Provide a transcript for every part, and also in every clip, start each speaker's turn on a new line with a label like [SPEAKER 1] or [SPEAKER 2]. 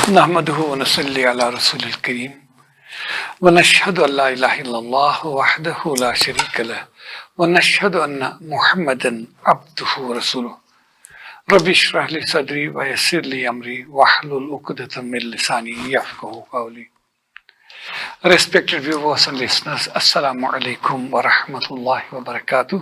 [SPEAKER 1] نحمده ونصلي على رسول الكريم ونشهد أن لا إله إلا الله وحده لا شريك له ونشهد أن محمدا عبده ورسوله ربي اشرح لي صدري ويسر لي أمري واحلل عقدة من لساني يفقهوا قولي. Respected viewers and listeners, Assalamu alaikum wa rahmatullahi wa barakatuh.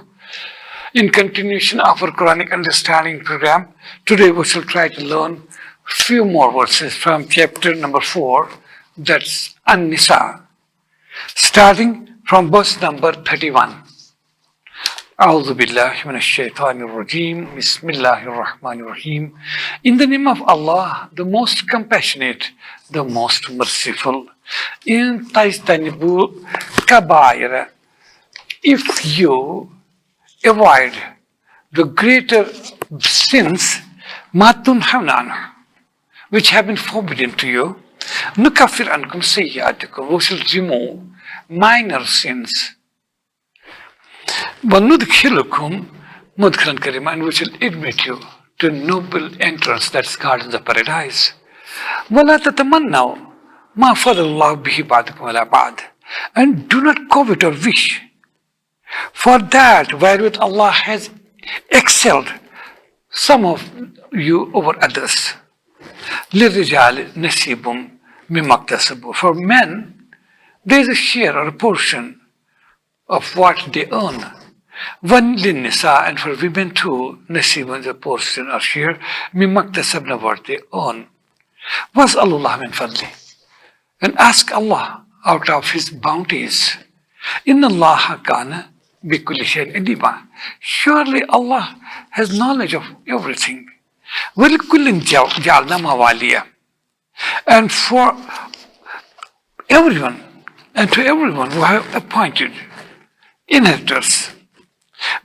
[SPEAKER 1] In continuation of our Quranic understanding program, today we shall try to learn few more verses from chapter number 4, that's Al-Nisa, starting from verse number 31. أعوذ بالله من الشيطان الرجيم بسم الله الرحمن الرحيم. In the name of Allah, the most compassionate, the most merciful. In tajtanibu kabaira, if you avoid the greater sins, matun hamnan, which have been forbidden to you, nukafir ankum sayyatikum, we shall remove minor sins. وَنُدْخِلُكُمْ مُدْخِلًا كَرِيمًا, and we shall admit you to noble entrance, that's gardens of paradise. وَلَا تَتَمَنَّوْا مَا فَضَلَ اللَّهُ بِهِ بَعْضَكُمْ عَلَى بَعْضٍ, and do not covet or wish for that wherewith Allah has excelled some of you over others. لِلرِّجَالِ نَصِيبٌ مِمَّا اكْتَسَبُوا, for men there is a share or a portion of what they earn. One lin-nisa, and for women too, nasibun, the portion or share, mimma iktasabna, what they earn. Was'alullah min fadli, and ask Allah out of His bounties. Inna Allaha kana bi kulli shay'in alima, surely Allah has knowledge of everything. وَلِكُلٍّ جَعَلْنَا مَوَالِيَ, and for everyone, and to everyone we have appointed inheritors.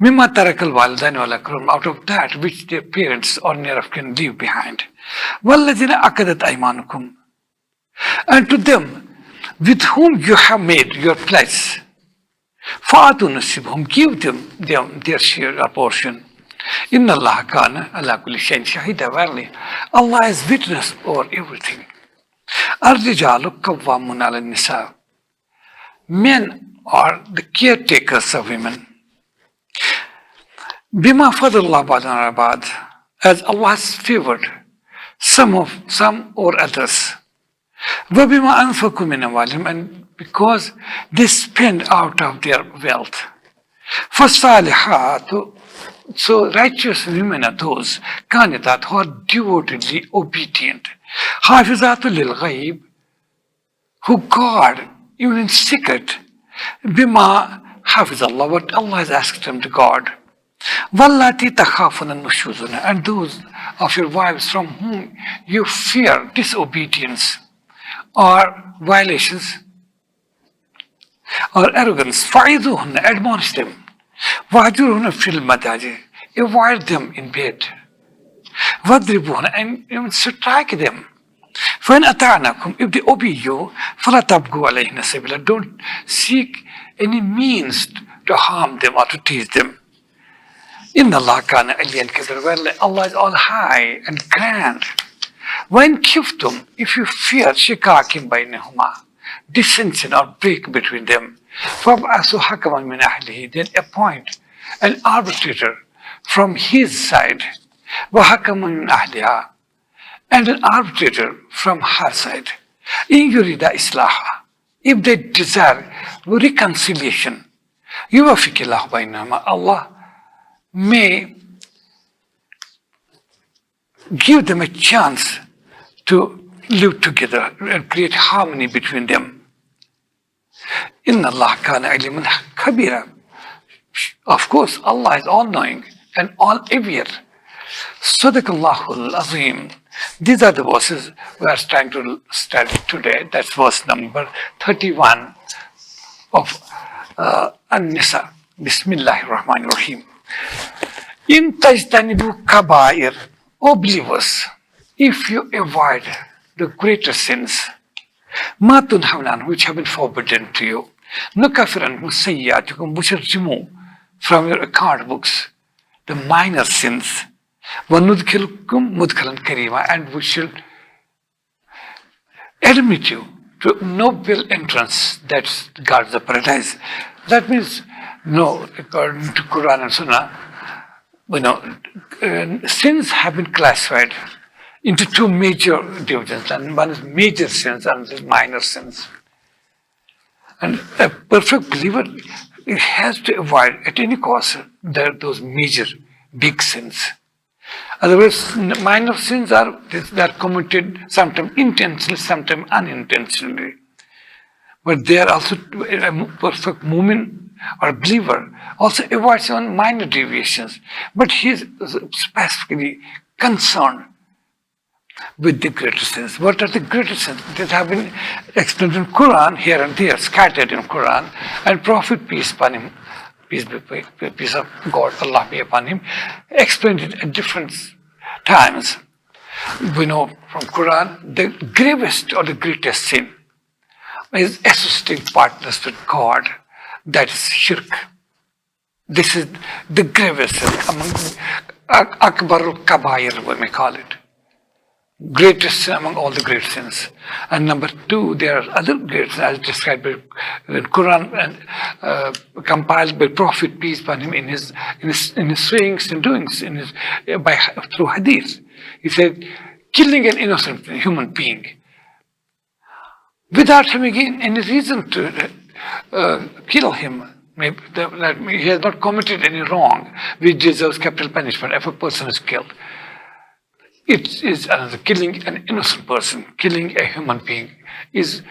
[SPEAKER 1] Mimma tarakal walidain wal aqrabun, out of that which their parents or near of kin leave behind. Wallazina akadat aymanukum, and to them with whom you have made your pledge. Fa'atu nasibhum, give them their share or portion. Inna Allah kana ala kulli shay'in shahida, verily Allah is witness over everything. Ar-rijalu qawwamun ala nisa, men are the caretakers of women. Bima fadallah ba'dan ala ba'd, as Allah has favored some or others. Wa bima anfaqu min amwalihim, and because they spend out of their wealth. Fasalihatu, so righteous women are those qanitat, who are devotedly obedient. Hafizatu lil ghaib, who guard even in secret bima hafiz Allah, what Allah has asked them to guard. Wallati takhafuna nushuzuna, and those of your wives from whom you fear disobedience or violations or arrogance, fa'iduhunna, admonish them. Wahjuruhunna fil madaji, avoid them in bed. Wadribuhunna, and even strike them. When ata'anakum, if they obey you, fala tabgu alayhinna sabila, don't seek any means to harm them or to tease them. Inna Allah kana aliyan kabir, well, Allah is all high and grand. When kiftum, if you fear shikakim bainahuma, dissension or break between them, fab'asu hakaman min ahlihi, then appoint an arbitrator from his side, wa hakaman min ahliha, and an arbitrator from her side. In yurida islaha, if they desire reconciliation, yuwafiqillahu bainahuma, Allah may give them a chance to live together and create harmony between them. Inna Allah kana aliman kabira, of course Allah is all-knowing and all-aware. Sadaqallahu al-azim. These are the verses we are trying to study today. That's verse number 31 of Al-Nisa. Bismillahir Rahmanir Rahim. In tajtanibu kabair, O believers, if you avoid the greater sins, matun hamnan, which have been forbidden to you, nukafiran sayyatikum, we shall remove from your account books the minor sins. وَنُدْخِلُكُمْ مُدْخَلًا كَرِيمًا, and we shall admit you to noble entrance that guards the paradise. That means, according to Quran and Sunnah, sins have been classified into two major divisions, and one is major sins and one is minor sins. And a perfect believer has to avoid at any cost those major big sins. Otherwise, minor sins are committed sometimes intentionally, sometimes unintentionally. But they are also a perfect mu'min or believer also avoids even minor deviations. But he is specifically concerned with the greater sins. What are the greater sins? That have been explained in Quran here and there, scattered in Quran, and Prophet, peace upon him, peace of God, Allah be upon him, explained it at different times. We know from Quran the gravest or the greatest sin is associating partners with God. That is shirk. This is the gravest sin among Akbarul Kabair, we may call it. Greatest sin among all the great sins. And number two, there are other great sins as described by the Quran and compiled by Prophet, peace upon him, in his sayings and doings, through hadith. He said, killing an innocent human being without having any reason to kill him. Maybe he has not committed any wrong which deserves capital punishment if a person is killed. It is another. Killing an innocent person, killing a human being is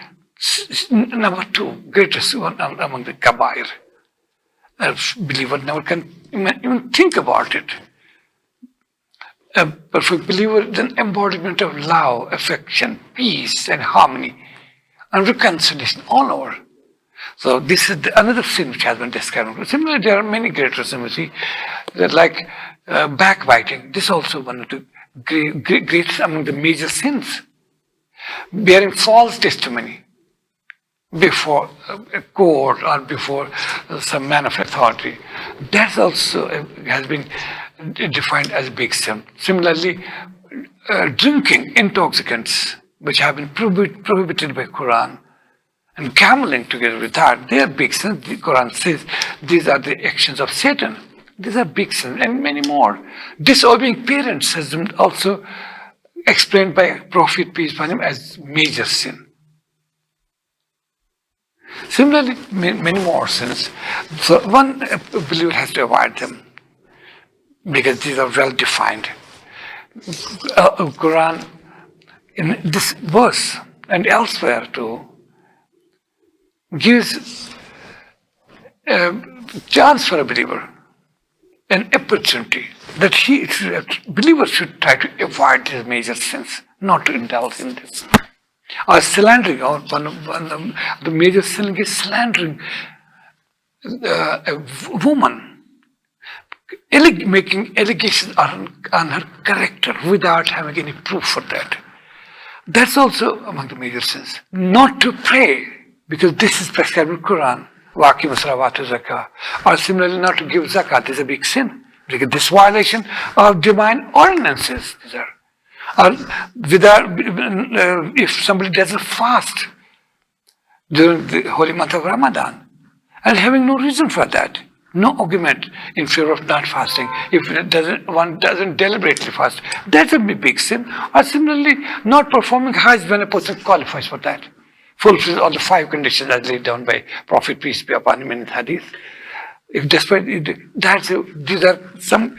[SPEAKER 1] number two, greatest one among the kabair. A believer never can even think about it. A perfect believer is an embodiment of love, affection, peace, and harmony, and reconciliation all over. So this is another sin which has been described. Similarly, there are many greater sins. We see that, like backbiting. This is also one of the greatest among the major sins. Bearing false testimony before a court or before some man of authority. That also has been defined as a big sin. Similarly, drinking intoxicants, which have been prohibited by Quran, and gambling together with that, they are big sins. The Quran says these are the actions of Satan. These are big sins, and many more. Disobeying parents has been also explained by Prophet, peace upon him, as major sin. Similarly, many more sins. So one believer has to avoid them because these are well defined. Quran, in this verse and elsewhere too, gives a chance for a believer, an opportunity that believer should try to avoid these major sins, not to indulge in this. Or slandering, or one of the major sins is slandering a woman, making allegations on her character without having any proof for that. That's also among the major sins. Not to pray, because this is prescribed in Quran, Waqim Salawatu Zakah. Or similarly, not to give zakat is a big sin, because this violation of divine ordinances. These are. Or if somebody doesn't fast during the holy month of Ramadan, and having no reason for that, no argument in favor of not fasting, if one doesn't deliberately fast, that's a big sin. Or similarly, not performing Hajj when a person qualifies for that, fulfills all the 5 conditions as laid down by Prophet, peace be upon him, in the hadith. If despite these are some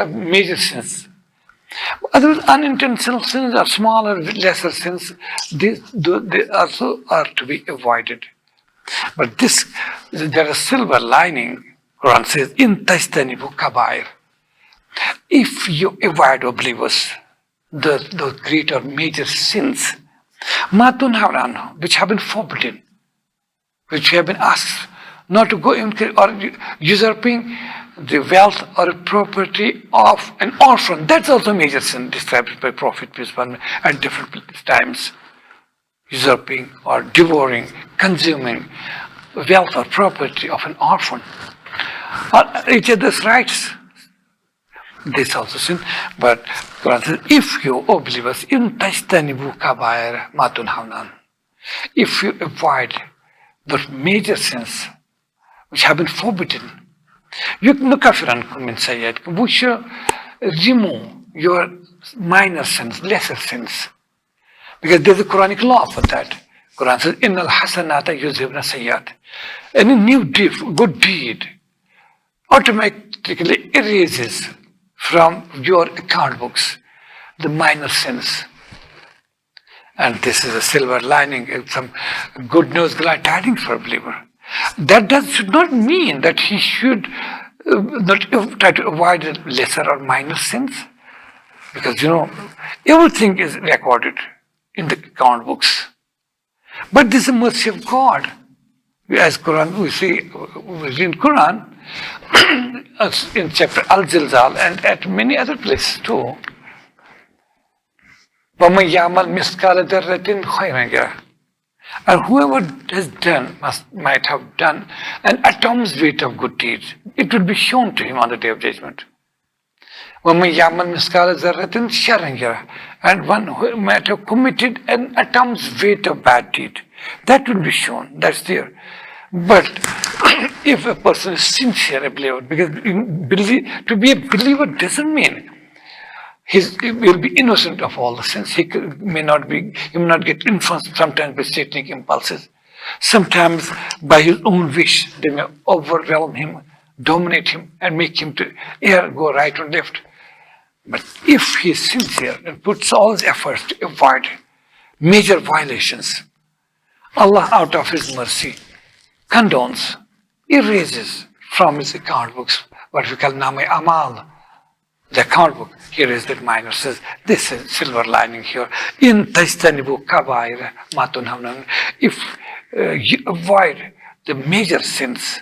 [SPEAKER 1] major sins. Other unintentional sins are smaller, lesser sins. They also are to be avoided. But there is a silver lining. Quran says, "In tajtanibu kabair." If you avoid, O believers, the great or major sins, ma tunhawna anhu, which have been forbidden, which have been asked not to go into, or usurping the wealth or property of an orphan. That's also a major sin described by Prophet, peace upon him, at different times. Usurping or devouring, consuming wealth or property of an orphan. Or each other's rights. This also sin. But Quran says, if you, O believers, in tajtanibu kabair matun havnan, if you avoid the major sins which have been forbidden, yuknukafirankum min sayyiatikum, we shall remove your minor sins, lesser sins. Because there's a Quranic law for that. Quran says, Innal hasanata yuzhibna sayyat. Any new deed, good deed, automatically erases from your account books the minor sins. And this is a silver lining, some good news, glad tidings for a believer. That should not mean that he should not try to avoid lesser or minor sins. Because, everything is recorded in the account books. But this is the mercy of God. As Quran, we see in Quran, in chapter Al-Zilzal and at many other places too. وَمَنْ يَعْمَلْ مِثْقَالَ ذَرَّةٍ خَيْرًا يَرَهُ. And whoever has done, might have done an atom's weight of good deeds, it will be shown to him on the day of judgment. وَمَنْ يَعْمَلْ مِثْقَالَ ذَرَّةٍ شَرًّا يَرَهُ. And one who might have committed an atom's weight of bad deed, that will be shown, that's there. But if a person is sincere, a believer, because to be a believer doesn't mean he will be innocent of all the sins. He may not get influenced sometimes by satanic impulses. Sometimes by his own wish, they may overwhelm him, dominate him, and make him to go right or left. But if he is sincere and puts all his efforts to avoid major violations, Allah, out of His mercy, condones, erases from his account books what we call Namai Amal, the account book. Here is that minor says, this is silver lining here. In tajtanibu kabair matun havnan. If you avoid the major sins,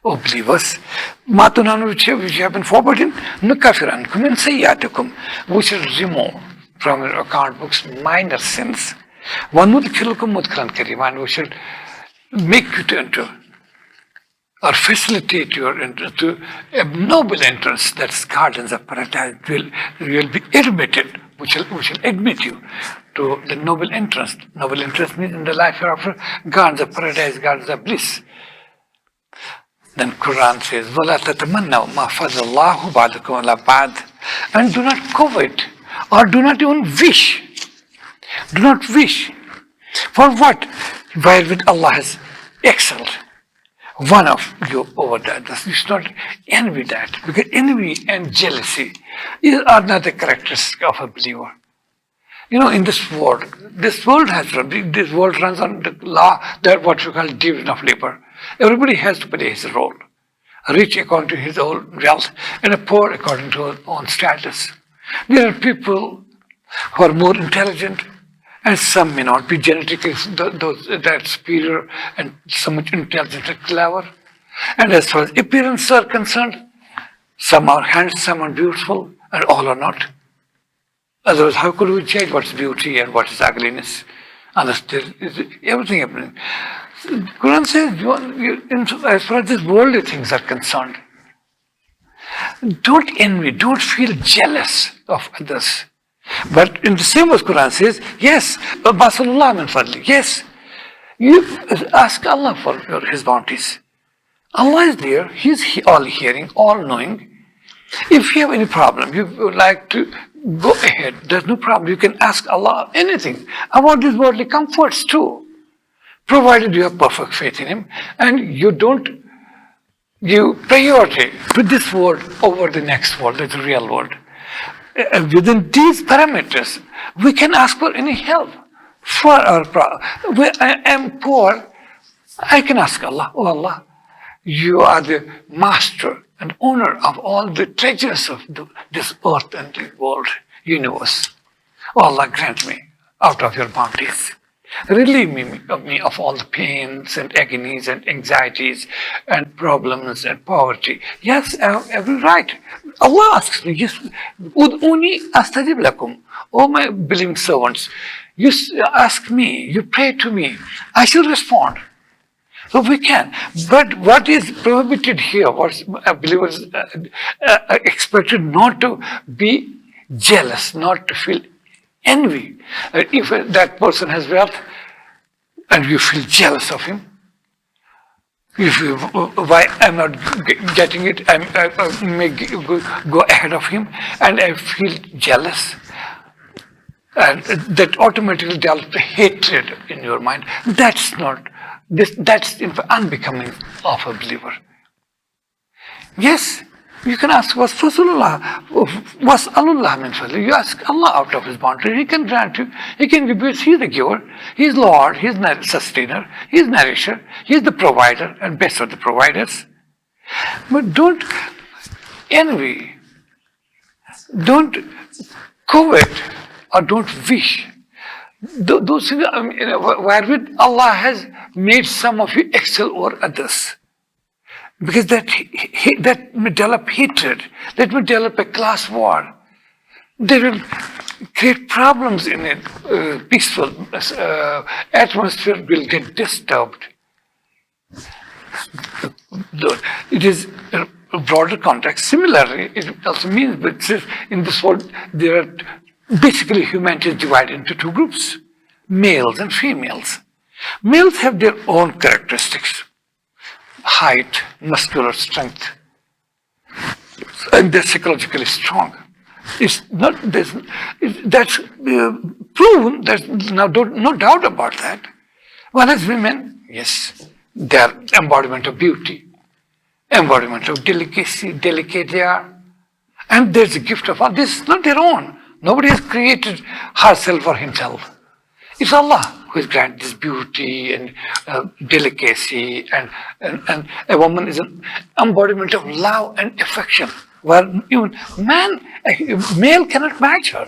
[SPEAKER 1] O believers, matun havnan, which have been forbidden, nukafirankum min sayyatikum, we shall remove from your account books minor sins. وَنُدْخِلُكُمْ مُدْخَلًا كَرِيمًا, and we shall make you to enter or facilitate your entrance to a noble entrance, that's gardens of paradise. You will be admitted, we shall admit you to the noble entrance. Noble entrance means in the life hereafter, gardens of paradise, gardens of bliss. Then Quran says, وَلَا تَتَمَنَّوْا مَا فَضَّلَ اللَّهُ بَعْضَكُمْ عَلَى بَعْضٍ, and do not covet or do not even wish. Do not wish. For what? Wherewith Allah has excelled one of you over the others. You should not envy that. Because envy and jealousy are not the characteristics of a believer. In this world runs on the law, that what we call division of labor. Everybody has to play his role. Rich according to his own wealth, and a poor according to his own status. There are people who are more intelligent, and some may not be genetically that superior and so much intelligent and clever. And as far as appearance are concerned, some are handsome and beautiful, and all are not. Otherwise, how could we judge what's beauty and what is ugliness? Unless there is everything happening. Quran says, as far as these worldly things are concerned, don't envy, don't feel jealous of others. But in the same verse, Quran says, yes, Basalullah min fadli, yes, you ask Allah for His bounties. Allah is there, He's all hearing, all knowing. If you have any problem, you would like to go ahead, there's no problem. You can ask Allah anything about these worldly comforts too, provided you have perfect faith in Him and you don't give priority to this world over the next world, the real world. Within these parameters, we can ask for any help for our problem. When I am poor, I can ask Allah, oh Allah, you are the master and owner of all the treasures of this earth and the world, universe. Oh Allah, grant me out of your bounties. Relieve me of all the pains and agonies and anxieties and problems and poverty. Yes, I have every right. Allah asks me, yes, Ud'uni astajib lakum. Oh my believing servants, you ask me, you pray to me, I shall respond. So we can. But what is prohibited here, what believers expected not to be jealous, not to feel envy. If that person has wealth and you feel jealous of him, if you, why I'm not getting it, I may go ahead of him, and I feel jealous, and that automatically develops hatred in your mind. That's not this. That's unbecoming of a believer. Yes, you can ask, what's Rasulullah? What's Allah min fadli? You ask Allah out of His boundary. He can grant you. He can give you. He's the giver. He's Lord. He's the sustainer. He's nourisher. He's the provider and best of the providers. But don't envy. Don't covet or don't wish. Those things, wherewith Allah has made some of you excel over others. Because that may develop hatred, that may develop a class war. They will create problems in a peaceful atmosphere will get disturbed. It is a broader context. Similarly, it also means that in this world there are basically humanity is divided into two groups, males and females. Males have their own characteristics. Height, muscular strength, and they're psychologically strong. It's not this. That's proven. There's no doubt about that. Whereas women, yes, they're embodiment of beauty, embodiment of delicacy, delicate they are, and there's a gift of Allah. This is not their own. Nobody has created herself or himself. It's Allah who has granted this beauty and delicacy, and a woman is an embodiment of love and affection, where even male cannot match her.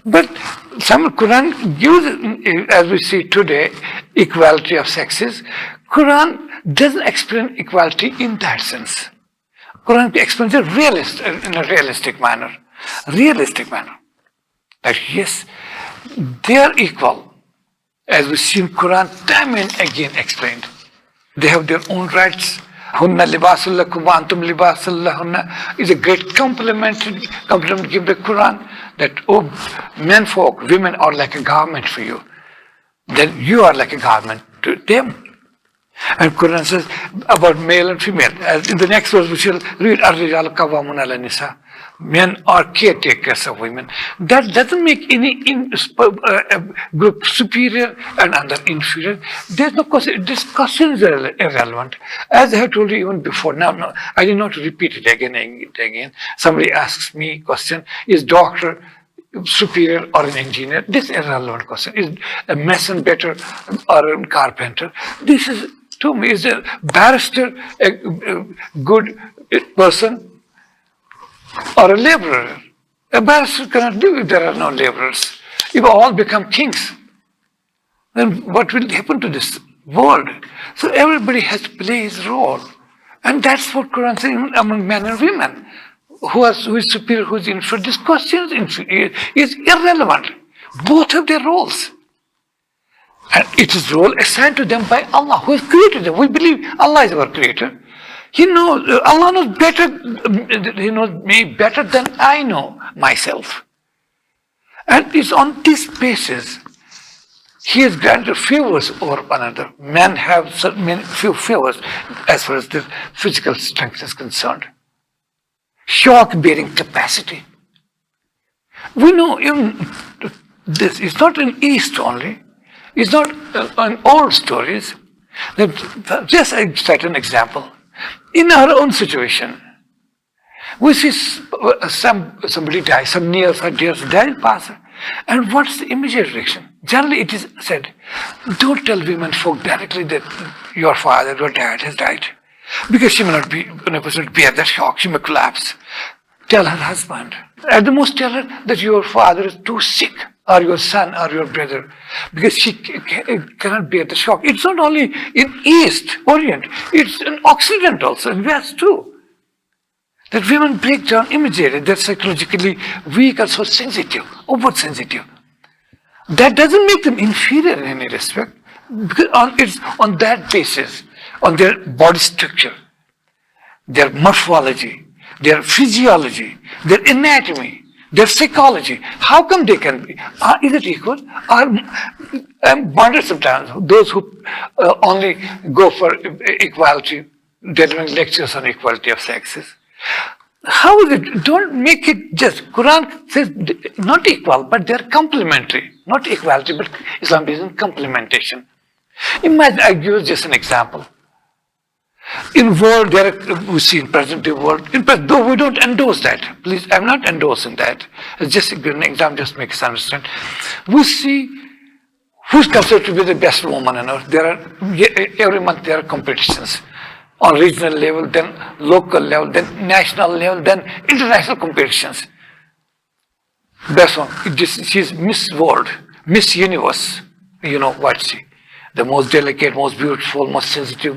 [SPEAKER 1] But some Quran gives, as we see today, equality of sexes. Quran doesn't explain equality in that sense. Quran explains it in a realistic manner. That yes, they are equal, as we see in Quran time and again explained. They have their own rights. Hunna libasul lakum wa antum libasul lahunna is a great compliment given the Quran, that men folk, women are like a garment for you. Then you are like a garment to them. And Quran says about male and female. As in the next verse we shall read, Ar-rijalu qawwamun 'ala nisa. Men are caretakers of women. That doesn't make any group superior and another inferior. There's no question. This question is irrelevant. As I have told you even before. Now, I did not repeat it again and again. Somebody asks me question, is doctor superior or an engineer? This is irrelevant question. Is a mason better or a carpenter? This is, to me, is a barrister a good person or a laborer? A barrister cannot do if there are no laborers. If all become kings, then what will happen to this world? So everybody has to play his role. And that's what Quran says among men and women. Who is superior, who is inferior? This question is irrelevant. Both have their roles. And it is role assigned to them by Allah, who has created them. We believe Allah is our creator. He knows, Allah knows better, He knows me better than I know myself. And it's on this basis He has granted favors over another. Men have few favors as far as their physical strength is concerned. Shock-bearing capacity. We know even this, it's not in East only, it's not in old stories. Just I cite an example. In our own situation, we see somebody die, some nears or dears die, pass, and what's the immediate reaction? Generally it is said, don't tell women folk directly that your father, your dad has died, because she may not be in a position to bear that shock, she may collapse. Tell her husband. At the most tell her that your father is too sick, or your son or your brother, because she cannot bear the shock. It's not only in East, Orient, it's in Occident also, in West too. That women break down immediately, they're psychologically weak or so sensitive, oversensitive. That doesn't make them inferior in any respect. Because it's on that basis, on their body structure, their morphology, their physiology, their anatomy, their psychology. How come they can be? Is it equal? I'm wondering sometimes those who only go for equality, delivering lectures on equality of sexes. How is it? Don't make it just. Quran says not equal, but they're complementary. Not equality, but Islam is in complementation. Imagine, I give just an example. In world, we see in present day world, though we don't endorse that. Please, I'm not endorsing that. It's just an example, just make us understand. We see who's considered to be the best woman on earth. Every month there are competitions on regional level, then local level, then national level, then international competitions. Best one, she's Miss World, Miss Universe. You know what she? The most delicate, most beautiful, most sensitive,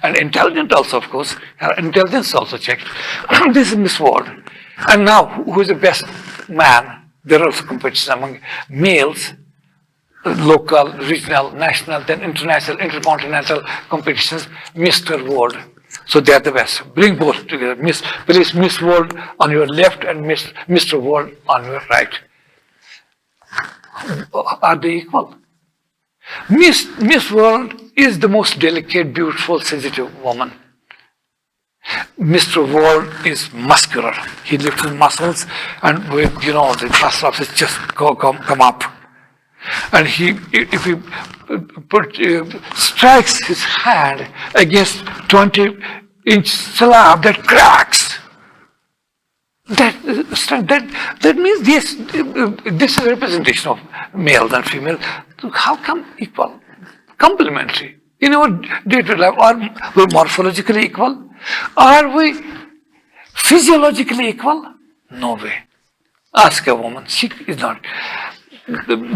[SPEAKER 1] and intelligent also, of course. Her intelligence also checked. This is Miss World. And now, who is the best man? There are also competitions among males, local, regional, national, then international, intercontinental competitions, Mr. World. So they are the best. Bring both together. Place Miss World on your left and Mr. World on your right. Are they equal? Miss World is the most delicate, beautiful, sensitive woman. Mr. World is muscular. He lifts his muscles, and with the muscles of his chest come up. And if he strikes his hand against 20-inch slab that cracks. That means this is a representation of males and females. How come equal? Complementary. In our day-to-day life, are we morphologically equal? Are we physiologically equal? No way. Ask a woman. She is not.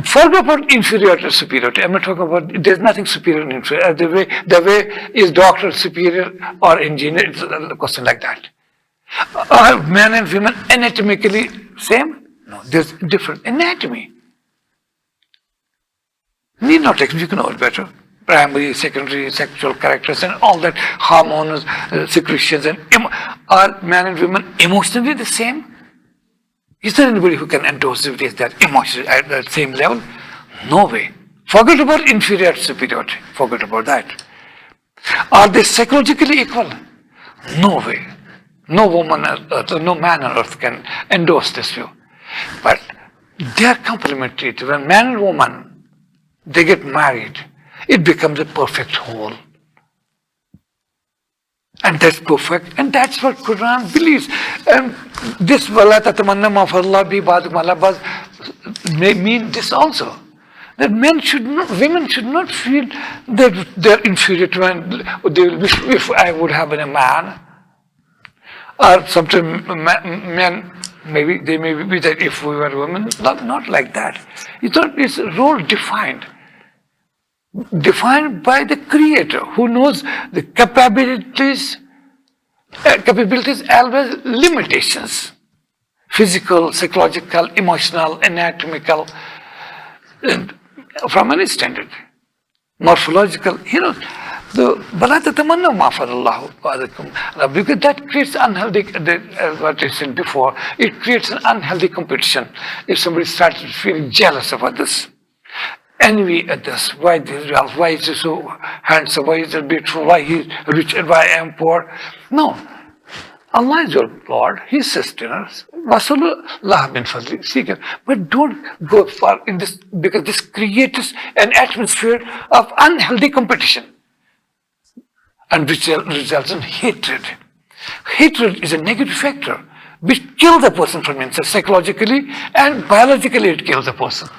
[SPEAKER 1] Forget about inferiority or superiority. I'm not talking about, there's nothing superior and inferior. The way is doctor superior or engineer, it's a question like that. Are men and women anatomically same? No, there's different anatomy. Need not text, you can know it better. Primary, secondary, sexual characters and all that, hormones, secretions, and are men and women emotionally the same? Is there anybody who can endorse if it is that emotion at the same level? No way. Forget about inferiority, superiority. Forget about that. Are they psychologically equal? No way. No woman on earth, no man on earth can endorse this view. But they are complementary. When man and woman, they get married, it becomes a perfect whole. And that's perfect, and that's what Quran believes. And this wala tatamanna ma fadallah bi ba'dukum ala ba'd may mean this also. That women should not feel that they're inferior to men. They will wish if I would have been a man. Or sometimes men, maybe they may be that if we were women, not like that. It's a role defined by the Creator, who knows the capabilities as well as limitations, physical, psychological, emotional, anatomical, from any standard, morphological. Because that creates unhealthy, what I said before, it creates an unhealthy competition. If somebody starts feeling jealous about this, envy at this, why is he so handsome, why is he beautiful, why he is rich and why I am poor. No. Allah is your Lord, He sustains. But don't go far in this, because this creates an atmosphere of unhealthy competition, and which results in hatred. Hatred is a negative factor which kills the person from inside, psychologically and biologically it kills the person.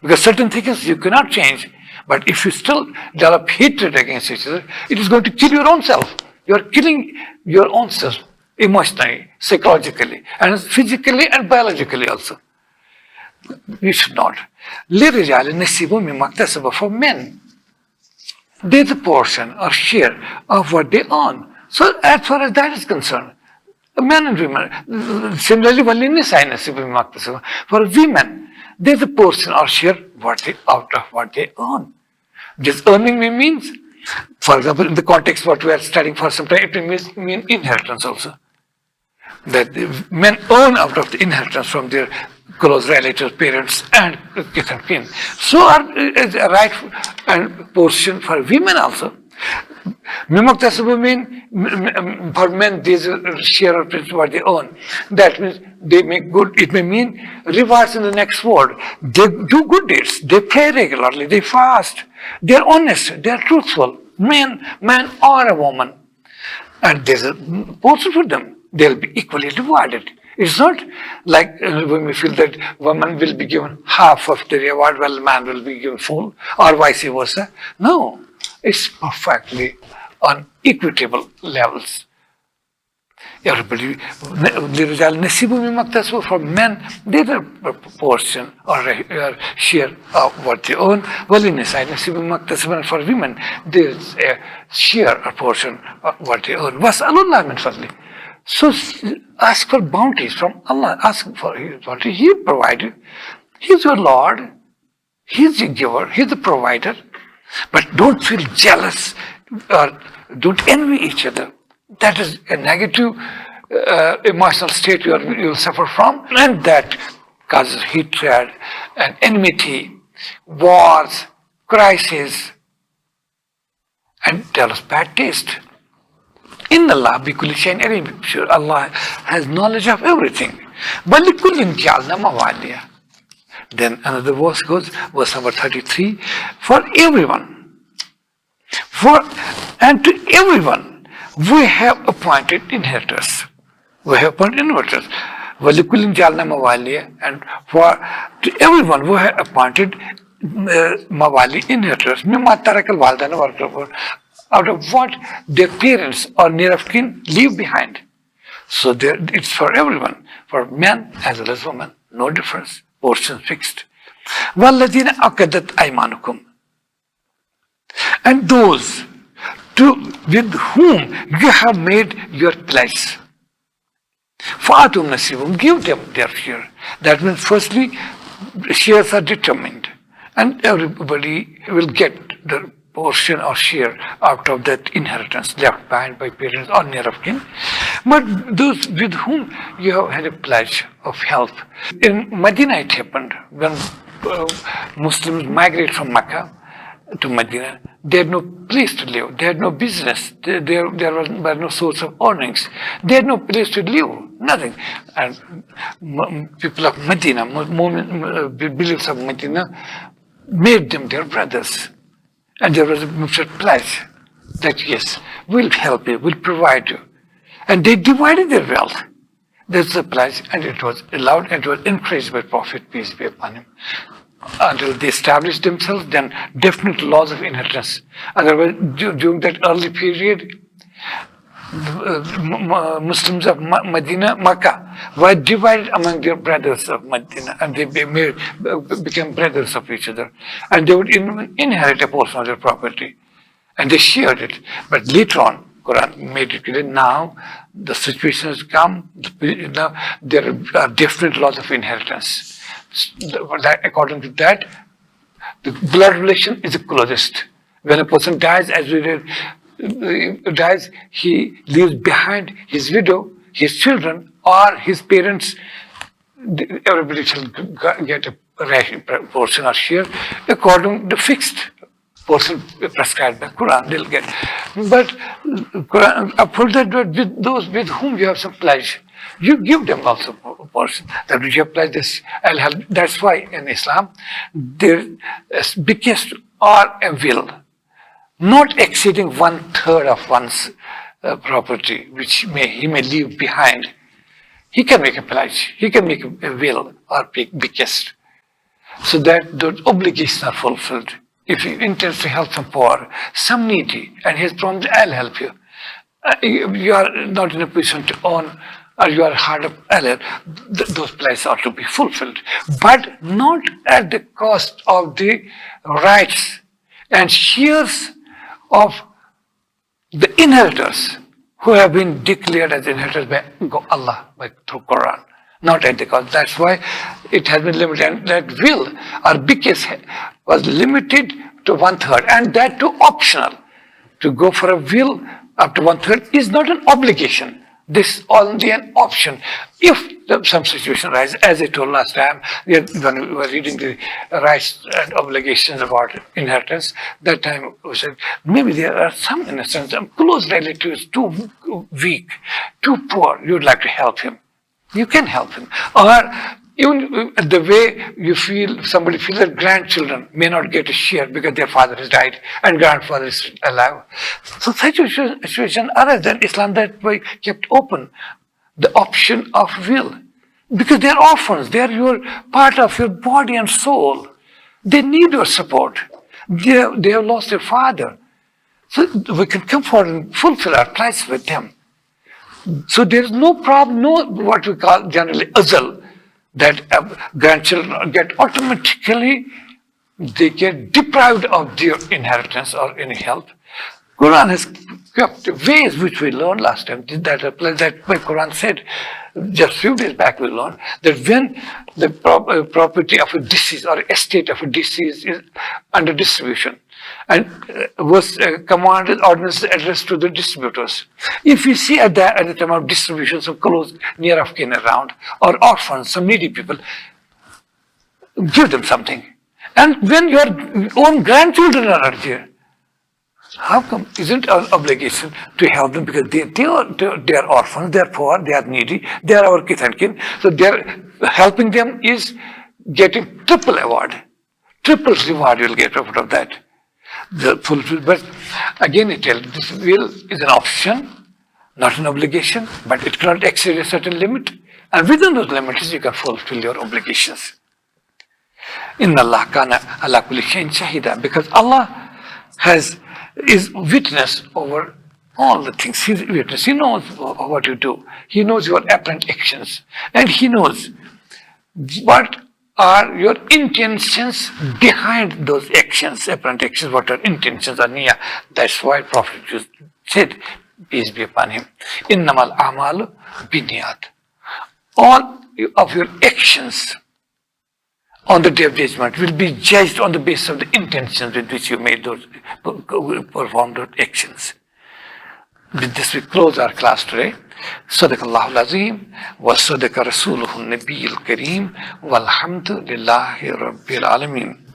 [SPEAKER 1] Because certain things you cannot change, but if you still develop hatred against each other, it is going to kill your own self. You are killing your own self, emotionally, psychologically, and physically and biologically also. You should not. For men, there's a portion or share of what they own. So as far as that is concerned, men and women, similarly, for women, there's a portion or share out of what they own. This earning means, for example, in the context what we are studying for some time, it mean inheritance also. That the men earn out of the inheritance from their close relatives, parents, and kith and kin. So is a right and portion for women also. Mimaktasabu mean for men these share of what they earn. That means they make good. It may mean rewards in the next world. They do good deeds. They pray regularly. They fast. They are honest. They are truthful. Man or a woman, and there's a portion for them. They'll be equally rewarded. It's not like when we feel that woman will be given half of the reward while man will be given full, or vice versa. No, it's perfectly on equitable levels. Everybody, for men, there's a portion or share of what they own. Well, in side, for women, there's a share or portion of what they own. So ask for bounties from Allah. Ask for His bounty. He provided. He's your Lord. He's the giver. He's the provider. But don't feel jealous or don't envy each other. That is a negative emotional state you'll suffer from, and that causes hatred and enmity, wars, crises, and develops bad taste. In Allah, sure Allah has knowledge of everything. Then another verse goes, verse number 33, for everyone, and to everyone, we have appointed inheritors. We have appointed inheritors. And to everyone, we have appointed mawali inheritors. Out of what their parents or near of kin leave behind. So it's for everyone, for men as well as women, no difference, portion fixed. وَالَّذِينَ أَقَدَتْ أَيْمَانُكُمْ, and those with whom you have made your pledge. فَآتُمْ نَصِيبُمْ, give them their share. That means firstly, shares are determined, and everybody will get the portion or share out of that inheritance left behind by parents or near of kin. But those with whom you have had a pledge of help. In Medina it happened when Muslims migrate from Mecca to Medina. They had no place to live. They had no business. There was no source of earnings. They had no place to live. Nothing. And people of Medina, believers of Medina, made them their brothers. And there was a mutual pledge that yes, we'll help you, we'll provide you. And they divided their wealth. That's the pledge, and it was allowed and it was encouraged by Prophet, peace be upon him. Until they established themselves, then definite laws of inheritance. Otherwise, during that early period, Muslims of Medina, Makkah, were divided among their brothers of Medina, and they became brothers of each other. And they would inherit a portion of their property, and they shared it. But later on, Quran made it clear, now the situation has come, now there are different laws of inheritance. According to that, the blood relation is the closest. When a person dies, as we read, he leaves behind his widow, his children, or his parents. Everybody shall get a portion or share according to the fixed portion prescribed by Quran. They'll get. But Quran, for that, with those with whom you have some pledge, you give them also a portion. That which you have pledged this, I'll help. That's why in Islam, there is biggest or a will, not exceeding 1/3 of one's property, which he may leave behind. He can make a pledge, he can make a will or biggest, so that those obligations are fulfilled. If he intends to help some poor, some needy, and he has promised, I'll help you. You are not in a position to own, or you are hard up, those pledges ought to be fulfilled, but not at the cost of the rights and shares of the inheritors who have been declared as inheritors by Allah through Quran. Not at the cost. That's why it has been limited. And that will or biggest was limited to 1/3, and that too optional. To go for a will up to 1/3 is not an obligation. This is only an option. If some situation arises, as I told last time, when we were reading the rights and obligations about inheritance, that time we said maybe there are some innocents, some close relatives too weak, too poor. You would like to help him. You can help him. Or even the way you feel, somebody feels that grandchildren may not get a share because their father has died and grandfather is alive. So such a situation arises, and Islam that way kept open the option of will. Because they are orphans, they are your part of your body and soul. They need your support. They have lost their father. So we can come forward and fulfill our plights with them. So there is no problem, no what we call generally azal, that grandchildren get automatically, they get deprived of their inheritance or any help. Quran has kept ways which we learned last time, that my Quran said, just few days back we learned, that when the property of a deceased or estate of a deceased is under distribution, and was commanded ordinance addressed to the distributors. If we see at the time of distribution some close near of kin around, or orphans, some needy people, give them something. And when your own grandchildren are not there, how come isn't our obligation to help them? Because they are orphans, they are poor, they are needy, they are our kith and kin. So helping them is getting triple award. Triple reward you will get out of that. But again, it tells this will is an option, not an obligation, but it cannot exceed a certain limit. And within those limits, you can fulfill your obligations. Inna Allah kana ala kulli shayin shahida, because Allah is witness over all the things. He's witness. He knows what you do. He knows your apparent actions, and He knows what are your intentions behind those actions, apparent actions, what are intentions are niyyah. That's why Prophet said, peace be upon him, innamal a'malu binniyat. All of your actions on the day of judgment will be judged on the basis of the intentions with which you made those, performed those actions. With this we close our class today. صدق الله العظيم وصدق رسوله النبي الكريم والحمد لله رب العالمين.